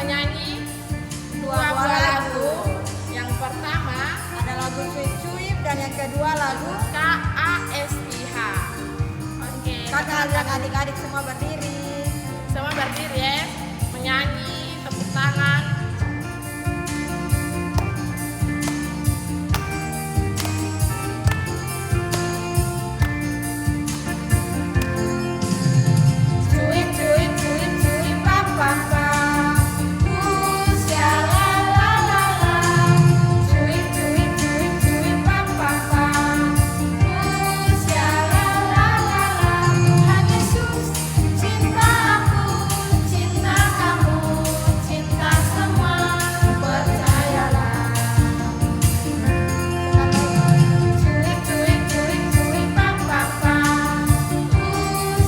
menyanyi dua buah lagu. Yang pertama Ada lagu Cuip Cuip dan yang kedua lagu KASIH. Oke, Kakak dan adik-adik semua berdiri. semua berdiri ya, menyanyi, tepuk tangan. Cuip cuip cuip cuip pam pam pam. Sya la la la la. Cuip cuip cuip cuip pam pam pam. Sya la la la la. Tuhan Yesus cinta aku, cinta kamu, cinta semua. Percayalah. Cuip cuip cuip cuip pam pam pam.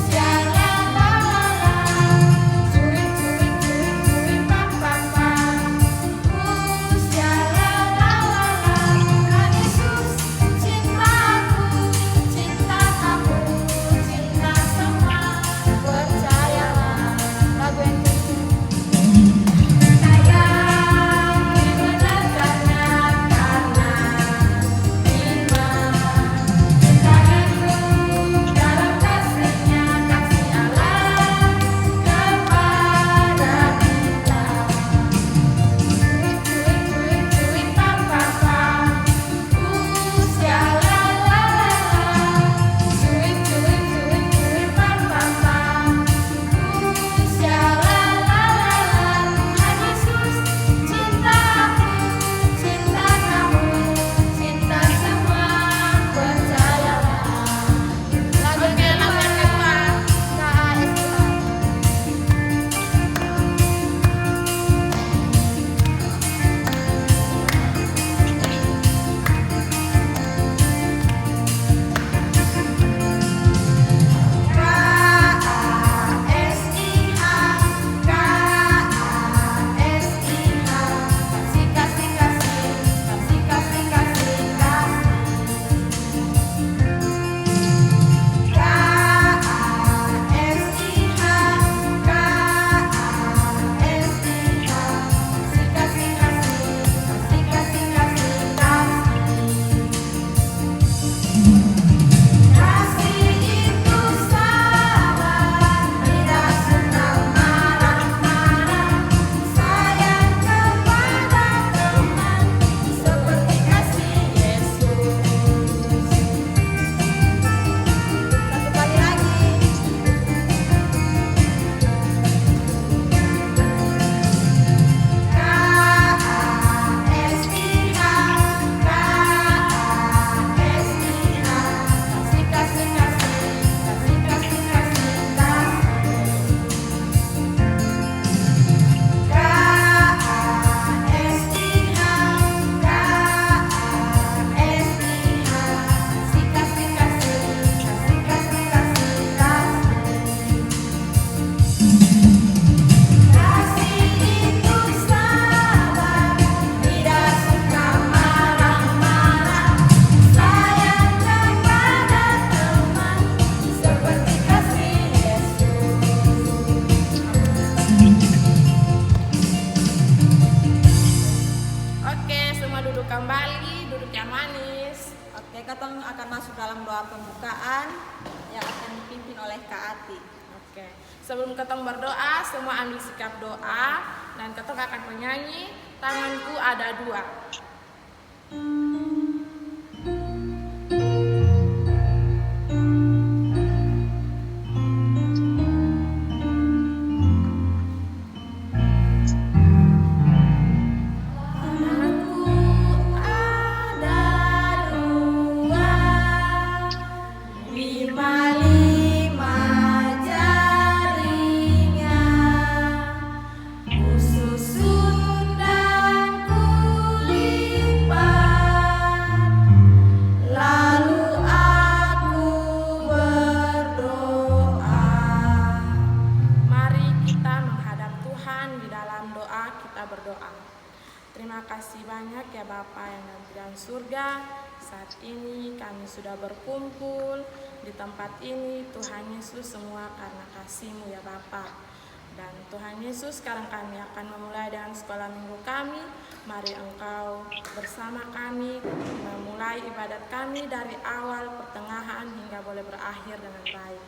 Sya la la la la. Cuip cuip cuip cuip pam pam pam. Sya la la la la. Tuhan Yesus cinta aku, cinta kamu, cinta semua. Percayalah. Lagu yang sayang dibenarkannya karena iman. Cinta itu dalam kasihnya, kasih Allah kepada kita. Cuip cuip cuip cuip pam pam pam. Sya la la la la. Cuip cuip cuip cuip pam pam pam. Sya la la la la. Tuhan Yesus cinta aku, cinta kamu, cinta semua. Percayalah. Lagu Oke, lagu yang kedua. KASIH. KASIH, KASIH, kasih kasih kasih, kasih kasih kasih kasih. KASIH, KASIH, kasih kasih kasih, kasih kasih kasih kasih. Kasih itu sabar, tidak suka marah-marah, sayang kepada teman, seperti kasih Yesus. Satu kali lagi. KASIH, KASIH, kasih kasih kasih, kasih kasih kasih kasih. KASIH, KASIH, kasih kasih kasih, kasih kasih kasih kasih. Kasih itu sabar, tidak suka marah-marah, sayang kepada teman, seperti kasih Yesus. Oke, semua duduk kembali, duduk yang manis. Oke, kita akan masuk dalam doa pembukaan yang akan dipimpin oleh Kak Ati. Oke, sebelum ketong berdoa, semua ambil sikap doa dan ketong akan menyanyi Tanganku Ada Dua. Tanganku ada dua, lima-lima jarinya, ku susun dan ku lipat, lalu aku berdoa. Mari kita menghadap Tuhan di dalam doa, kita berdoa. Terima kasih banyak ya Bapa yang ada di dalam surga. Saat ini kami sudah berkumpul di tempat ini Tuhan Yesus semua karena kasih-Mu ya Bapa. Dan Tuhan Yesus, sekarang kami akan memulai dengan sekolah minggu kami. Mari Engkau bersama kami memulai ibadat kami dari awal, pertengahan, hingga boleh berakhir dengan baik.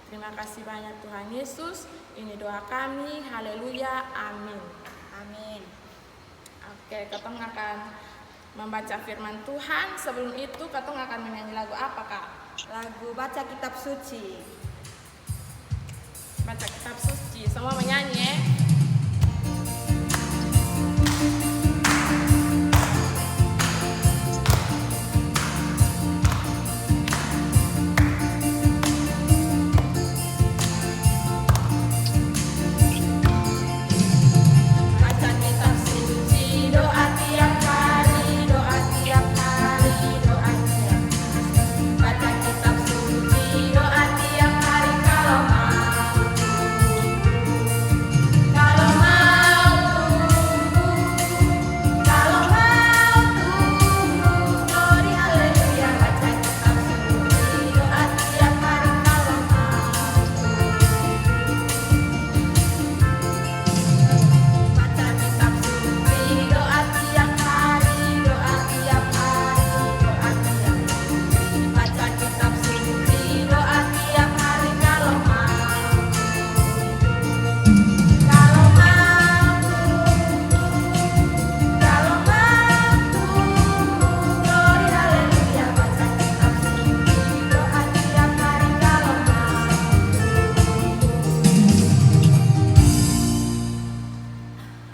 Terima kasih banyak Tuhan Yesus. Ini doa kami. Haleluya. Amin. Amin. Oke, ketong akan membaca firman Tuhan. Sebelum itu, ketong akan menyanyi lagu apa, Kak? Lagu Baca Kitab Suci. Baca kitab suci. Semua menyanyi ya. Baca kitab suci, doa tiap hari, doa tiap hari, doa tiap hari. Baca kitab suci, doa tiap hari kalau glory haleluya. Baca kitab suci, doa tiap hari kalau baca kitab suci, doa tiap hari, doa tiap hari, doa tiap hari. Baca kitab suci, doa tiap hari kalau glory haleluya. Baca kitab suci, doa tiap hari kalau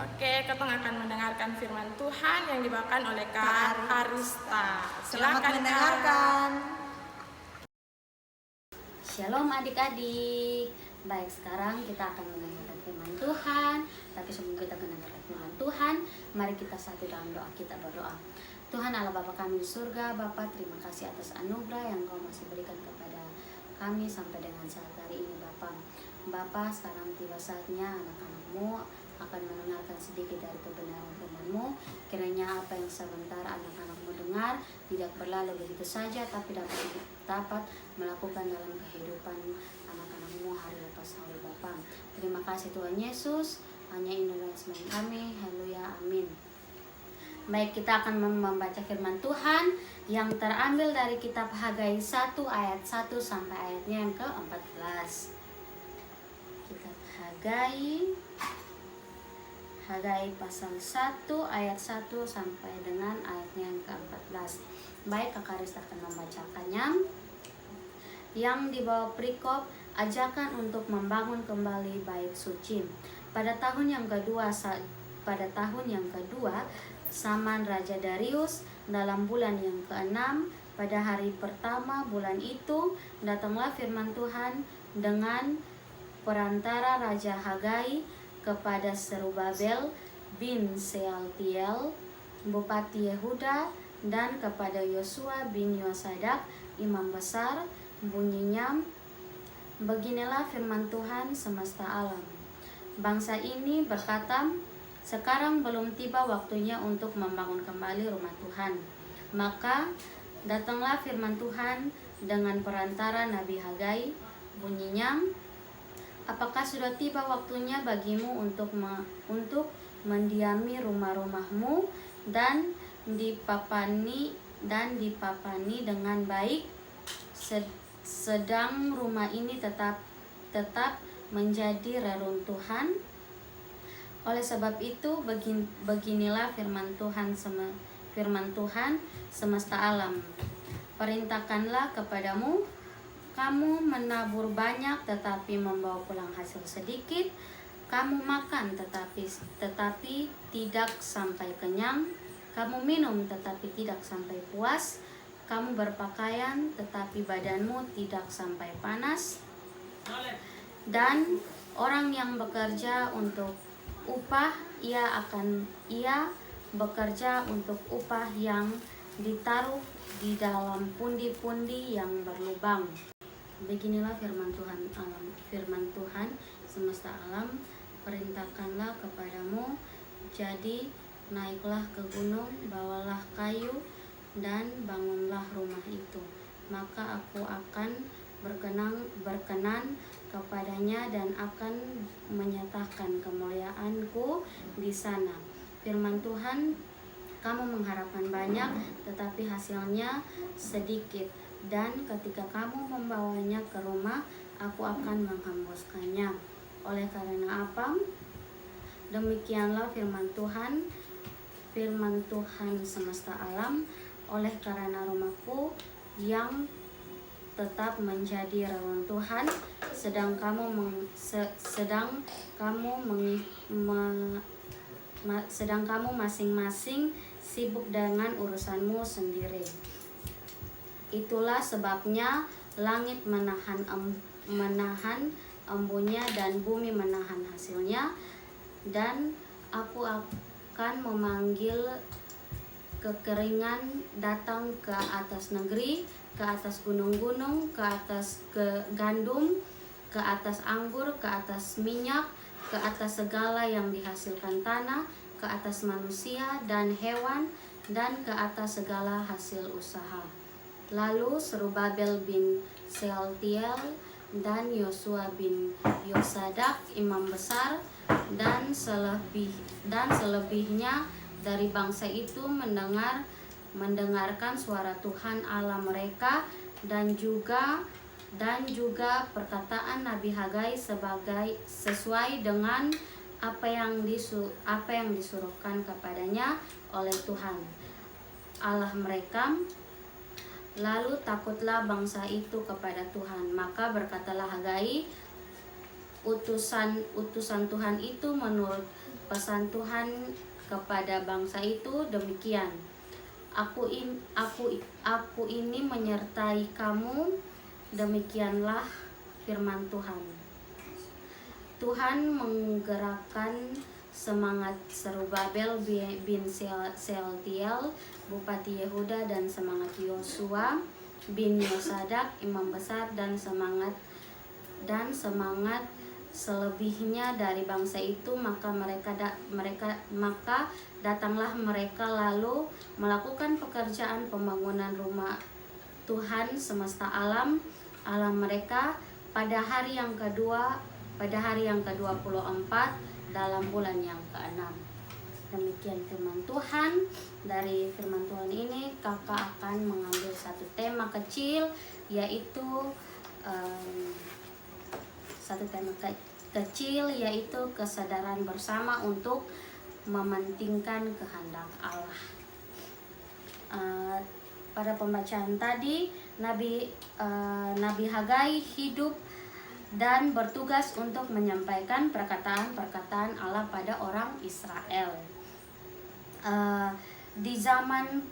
Oke, ketong akan mendengarkan firman Tuhan yang dibawakan oleh Kak Arista. Selamat Silakan, Kak. mendengarkan. Shalom adik-adik. Baik, sekarang kita akan mendengarkan firman Tuhan. Tapi sebelum kita mendengarkan firman Tuhan, mari kita satu dalam doa, kita berdoa. Tuhan Allah Bapa kami di surga, Bapa terima kasih atas anugerah yang Kau masih berikan kepada kami sampai dengan saat hari ini, Bapa. Bapa, sekarang tiba saatnya anak-anak-Mu akan mendengarkan sedikit dari kebenaran firman-Mu. Kiranya apa yang sebentar anak-anak-Mu dengar tidak berlalu begitu saja, tapi dapat melakukan dalam kehidupan anak-anak-Mu hari lepas hari, Bapa. Terima kasih Tuhan Yesus. Hanya ini adalah sembahyang kami. Haleluya. Amin. Baik, kita akan membaca firman Tuhan yang terambil dari kitab Hagai 1 ayat 1 sampai ayatnya yang ke-14. Kitab Hagai pasal 1 ayat 1 sampai dengan ayatnya yang ke-14. Baik, Kak Arista akan membacakannya. Yang di bawah perikop ajakan untuk membangun kembali bait suci. Pada tahun yang kedua zaman Raja Darius, dalam bulan yang ke-6, pada hari pertama bulan itu, datanglah firman Tuhan dengan perantara Raja Hagai kepada Serubabel bin Sealtiel, Bupati Yehuda, dan kepada Yosua bin Yosadak, imam besar, bunyinya, beginilah firman Tuhan semesta alam. Bangsa ini berkata, sekarang belum tiba waktunya untuk membangun kembali rumah Tuhan. Maka datanglah firman Tuhan dengan perantara Nabi Hagai, bunyinya, apakah sudah tiba waktunya bagimu untuk mendiami rumah-rumahmu dan dipapani dengan baik, sedang rumah ini tetap menjadi reruntuhan? Oleh sebab itu, beginilah firman Tuhan semesta alam. Perintahkanlah kepadamu, kamu menabur banyak tetapi membawa pulang hasil sedikit. Kamu makan tetapi tidak sampai kenyang. Kamu minum tetapi tidak sampai puas. Kamu berpakaian tetapi badanmu tidak sampai panas. Dan orang yang bekerja untuk upah, ia bekerja untuk upah yang ditaruh di dalam pundi-pundi yang berlubang. Beginilah firman Tuhan semesta alam. Perintahkanlah kepadamu, jadi naiklah ke gunung, bawalah kayu, dan bangunlah rumah itu. Maka aku akan berkenan kepadanya dan akan menyatakan kemuliaanku di sana. Firman Tuhan, kamu mengharapkan banyak, tetapi hasilnya sedikit. Dan ketika kamu membawanya ke rumah, aku akan menghembuskannya. Oleh karena apa? Demikianlah firman Tuhan semesta alam. Oleh karena rumahku yang tetap menjadi reruntuhan, sedang kamu masing-masing sibuk dengan urusanmu sendiri. Itulah sebabnya langit menahan embunnya dan bumi menahan hasilnya, dan aku akan memanggil kekeringan datang ke atas negeri, ke atas gunung-gunung, ke atas gandum, ke atas anggur, ke atas minyak, ke atas segala yang dihasilkan tanah, ke atas manusia dan hewan, dan ke atas segala hasil usaha. Lalu Serubabel bin Sealtiel dan Yosua bin Yosadak imam besar dan selebihnya dari bangsa itu mendengarkan suara Tuhan Allah mereka, dan juga perkataan Nabi Hagai sesuai dengan apa yang disuruhkan kepadanya oleh Tuhan Allah mereka. Lalu takutlah bangsa itu kepada Tuhan. Maka berkatalah Hagai, utusan Tuhan itu menurut pesan Tuhan kepada bangsa itu demikian. Aku ini menyertai kamu, demikianlah firman Tuhan. Tuhan menggerakkan semangat Serubabel bin Sealtiel bupati Yehuda, dan semangat Yosua bin Yosadak imam besar, dan semangat selebihnya dari bangsa itu. Maka datanglah mereka lalu melakukan pekerjaan pembangunan rumah Tuhan semesta alam mereka pada hari yang ke-24 dalam bulan yang ke-6. Demikian firman Tuhan. Dari firman Tuhan ini kakak akan mengambil satu tema kecil, yaitu kesadaran bersama untuk mementingkan kehendak Allah. Pada pembacaan tadi, Nabi Hagai hidup dan bertugas untuk menyampaikan perkataan Allah pada orang Israel. Di zaman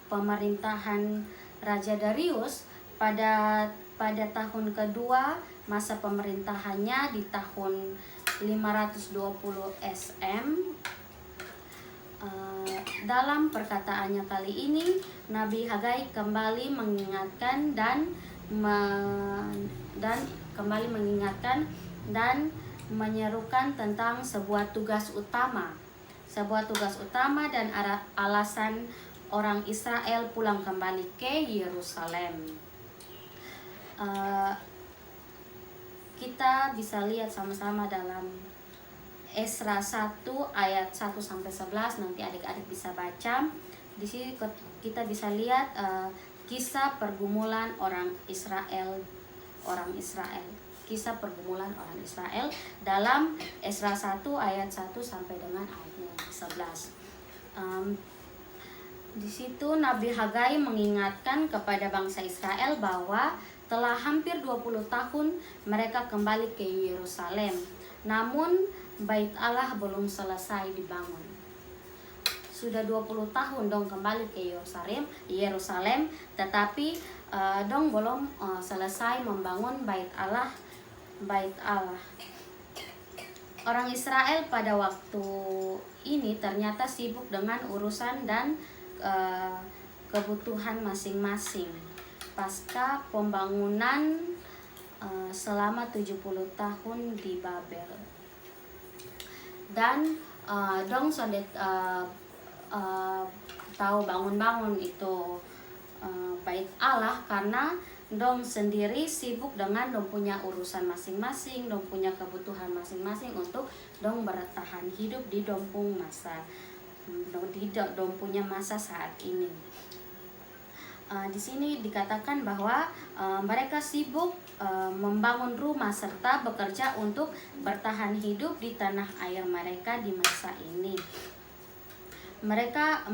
pemerintahan Raja Darius pada tahun kedua masa pemerintahannya di tahun 520 SM. Dalam perkataannya kali ini, Nabi Hagai kembali mengingatkan dan menyerukan tentang sebuah tugas utama dan alasan orang Israel pulang kembali ke Yerusalem. Kita bisa lihat sama-sama dalam Esra 1 ayat 1 sampai 11, nanti adik-adik bisa baca. Di sini kita bisa lihat kisah pergumulan orang Israel. Kisah pergumulan orang Israel dalam Esra 1 ayat 1 sampai dengan ayatnya 11. Di situ Nabi Hagai mengingatkan kepada bangsa Israel bahwa telah hampir 20 tahun mereka kembali ke Yerusalem, namun Bait Allah belum selesai dibangun. Sudah 20 tahun dong kembali ke Yerusalem, tetapi dong belum selesai membangun Bait Allah. Orang Israel pada waktu ini ternyata sibuk dengan urusan dan kebutuhan masing-masing pasca pembangunan selama 70 tahun di Babel. Dan dong tahu bangun-bangun itu bait Allah karena dong sendiri sibuk dengan dong punya urusan masing-masing, dong punya kebutuhan masing-masing untuk dong bertahan hidup di dong punya masa saat ini. Di sini dikatakan bahwa mereka sibuk membangun rumah serta bekerja untuk bertahan hidup di tanah air mereka di masa ini. Mereka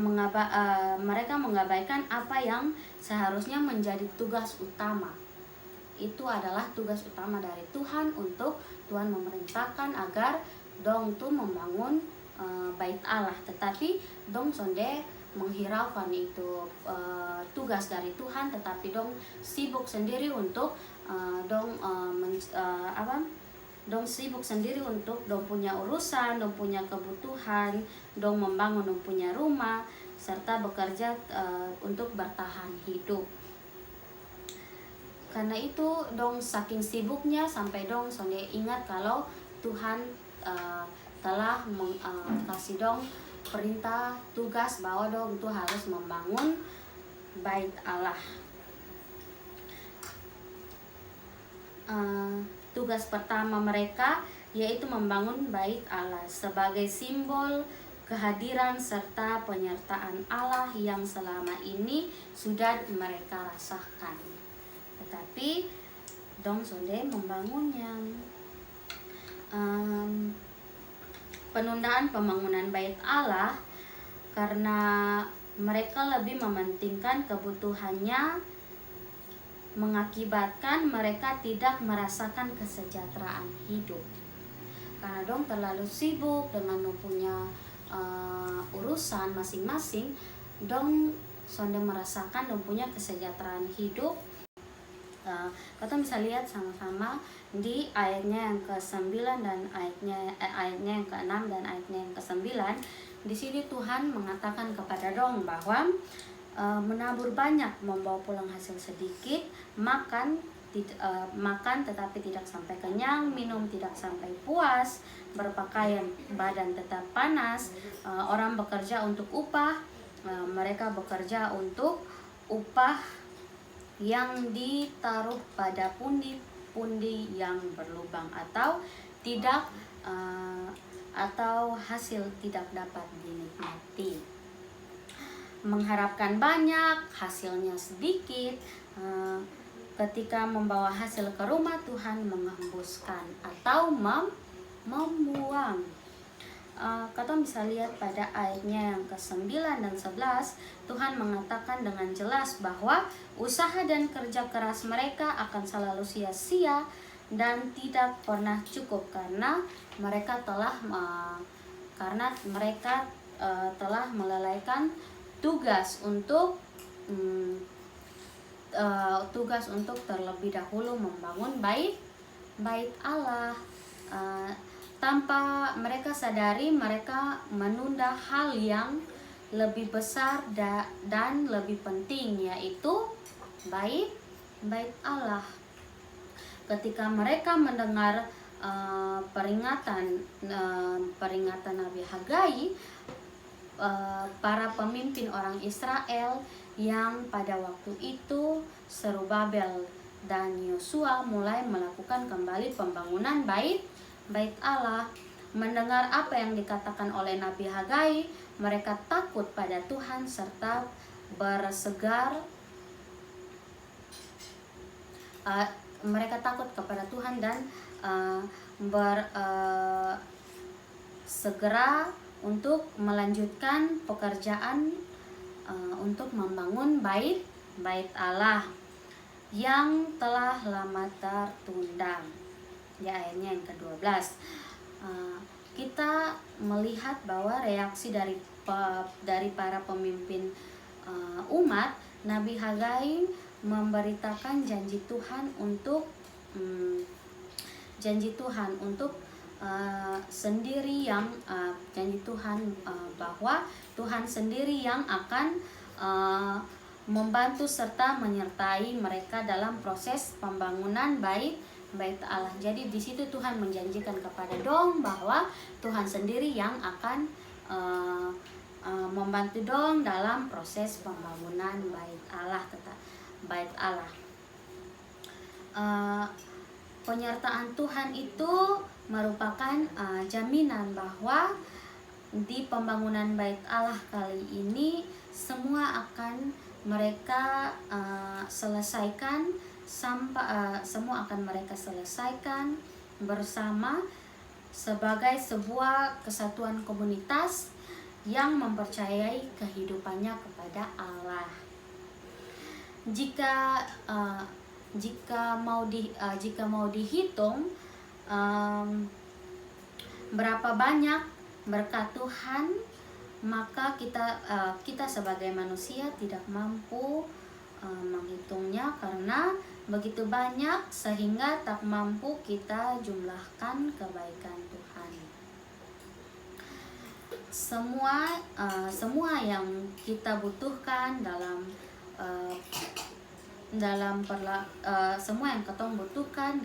mengabaikan apa yang seharusnya menjadi tugas utama. Itu adalah tugas utama dari Tuhan untuk Tuhan memerintahkan agar dong tuh membangun bait Allah, tetapi dong sonde menghiraukan itu tugas dari Tuhan, tetapi dong sibuk sendiri untuk dong sibuk sendiri untuk dong punya urusan, dong punya kebutuhan, dong membangun dong punya rumah serta bekerja untuk bertahan hidup. Karena itu dong saking sibuknya sampai dong sonde ingat kalau Tuhan telah kasih dong perintah tugas bahwa dong itu harus membangun bait Allah. Tugas pertama mereka yaitu membangun bait Allah sebagai simbol kehadiran serta penyertaan Allah yang selama ini sudah mereka rasakan. Tetapi dong sonde membangunnya. Penundaan pembangunan bait Allah karena mereka lebih mementingkan kebutuhannya mengakibatkan mereka tidak merasakan kesejahteraan hidup. Karena dong terlalu sibuk dengan punya urusan masing-masing, dong sonde merasakan dong punya kesejahteraan hidup. Kita bisa lihat sama-sama di ayatnya yang ke-9 dan ayatnya yang ke-6 dan ayatnya yang ke-9. Di sini Tuhan mengatakan kepada dong bahwa menabur banyak membawa pulang hasil sedikit, makan tetapi tidak sampai kenyang, minum tidak sampai puas, berpakaian badan tetap panas, orang bekerja untuk upah, mereka bekerja untuk upah yang ditaruh pada pundi-pundi yang berlubang atau tidak atau hasil tidak dapat dinikmati. Mengharapkan banyak, hasilnya sedikit. Ketika membawa hasil ke rumah, Tuhan menghembuskan atau membuang. Kita bisa lihat pada ayatnya yang ke-9 dan 11, Tuhan mengatakan dengan jelas bahwa usaha dan kerja keras mereka akan selalu sia-sia dan tidak pernah cukup karena mereka telah melalaikan tugas untuk terlebih dahulu membangun bait Allah. Tanpa mereka sadari, mereka menunda hal yang lebih besar dan lebih penting, yaitu bait Allah. Ketika mereka mendengar peringatan Nabi Hagai, para pemimpin orang Israel yang pada waktu itu Zerubabel dan Yosua mulai melakukan kembali pembangunan bait Allah, mendengar apa yang dikatakan oleh Nabi Hagai, mereka takut pada Tuhan serta mereka takut kepada Tuhan dan segera untuk melanjutkan pekerjaan untuk membangun bait Allah yang telah lama tertunda. Di ayatnya yang ke-12 kita melihat bahwa reaksi dari para pemimpin umat. Nabi Hagai memberitakan janji Tuhan bahwa Tuhan sendiri yang akan membantu serta menyertai mereka dalam proses pembangunan bait Allah. Jadi di situ Tuhan menjanjikan kepada dong bahwa Tuhan sendiri yang akan membantu dong dalam proses pembangunan bait Allah. Penyertaan Tuhan itu merupakan jaminan bahwa di pembangunan bait Allah kali ini semua akan mereka selesaikan semua akan mereka selesaikan bersama sebagai sebuah kesatuan komunitas yang mempercayai kehidupannya kepada Allah. Jika mau dihitung berapa banyak berkat Tuhan, maka kita sebagai manusia tidak mampu menghitungnya karena begitu banyak sehingga tak mampu kita jumlahkan kebaikan Tuhan. Semua yang kita butuhkan semua yang ketong butuhkan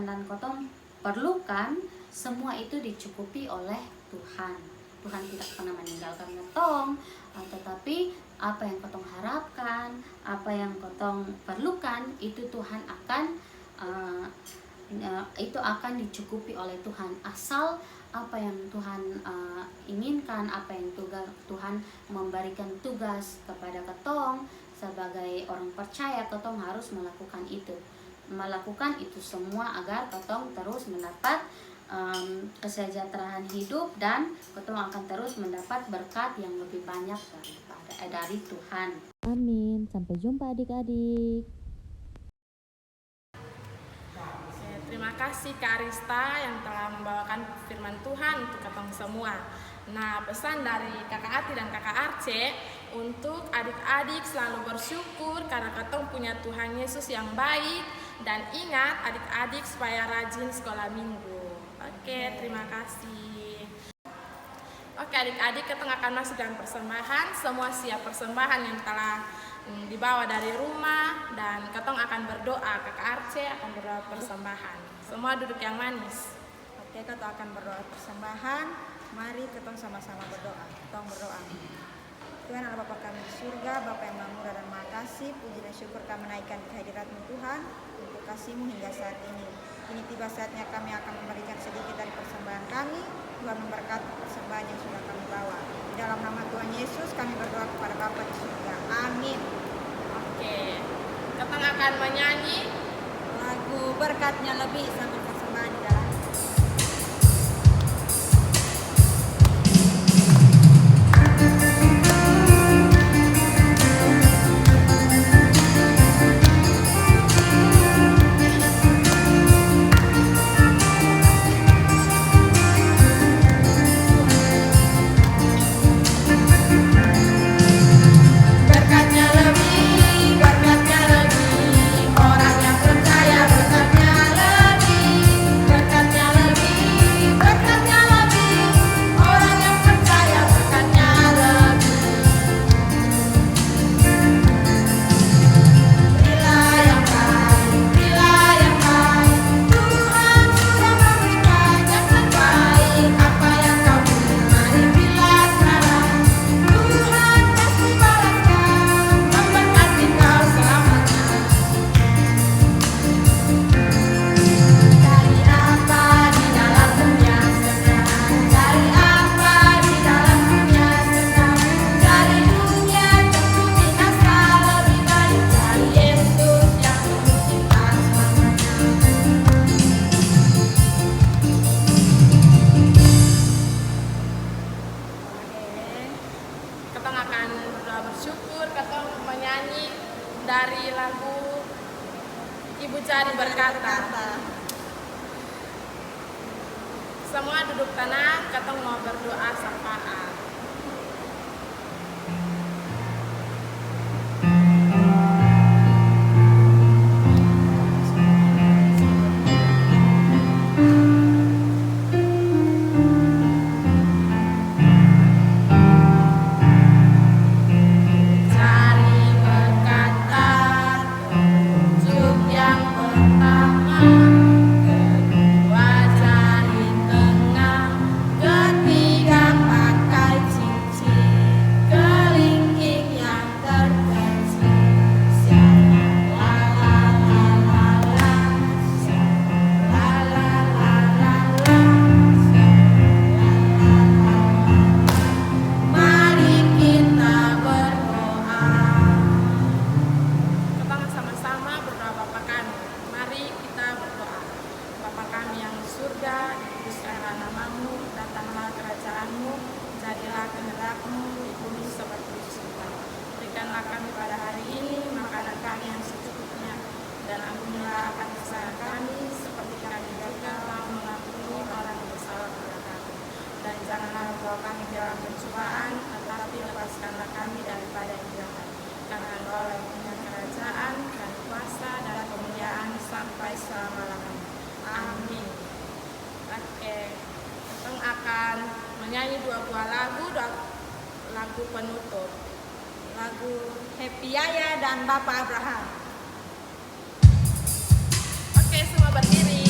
dan ketong perlukan, semua itu dicukupi oleh Tuhan. Tuhan tidak pernah meninggalkan ketong, tetapi apa yang ketong harapkan, apa yang ketong perlukan, itu Tuhan akan dicukupi oleh Tuhan, asal apa yang Tuhan inginkan, apa yang Tuhan memberikan tugas kepada ketong sebagai orang percaya. Ketong harus melakukan itu semua agar ketong terus mendapat kesejahteraan hidup, dan ketong akan terus mendapat berkat yang lebih banyak dari Tuhan. Amin. Sampai jumpa adik-adik. Terima kasih Kak Arista yang telah membawakan firman Tuhan untuk ketong semua. Nah, pesan dari Kakak Ati dan Kakak Arce untuk adik-adik selalu bersyukur karena ketong punya Tuhan Yesus yang baik, dan ingat adik-adik supaya rajin sekolah minggu. Oke, terima kasih. Oke adik-adik, ketong akan masuk dalam persembahan. Semua siap persembahan yang telah dibawa dari rumah, dan ketong akan berdoa. Kakak Arce akan berdoa persembahan. Semua duduk yang manis. Oke, ketong akan berdoa persembahan. Mari ketong sama-sama berdoa. Ketong berdoa. Tuhan Allah Bapa kami di surga, Bapa yang Maha Murah dan Maha Kasih, puji dan syukur kami naikkan kehadirat-Mu Tuhan untuk kasih-Mu hingga saat ini. Kini tiba saatnya kami akan memberikan sedikit dari persembahan kami. Tuhan memberkati persembahan yang sudah kami bawa. Di dalam nama Tuhan Yesus kami berdoa kepada Bapa di surga. Amin. Oke, ketong akan menyanyi Lagu berkatnya lebih sambil persembahan di dalam. berkatnya lebih, orang yang percaya berkatnya Ibu Cari berkata, semua duduk tenang, ketong mau berdoa sapaan. Ketiga penutup. Lagu Happy Yaya dan Bapak Abraham. Oke, semua berdiri.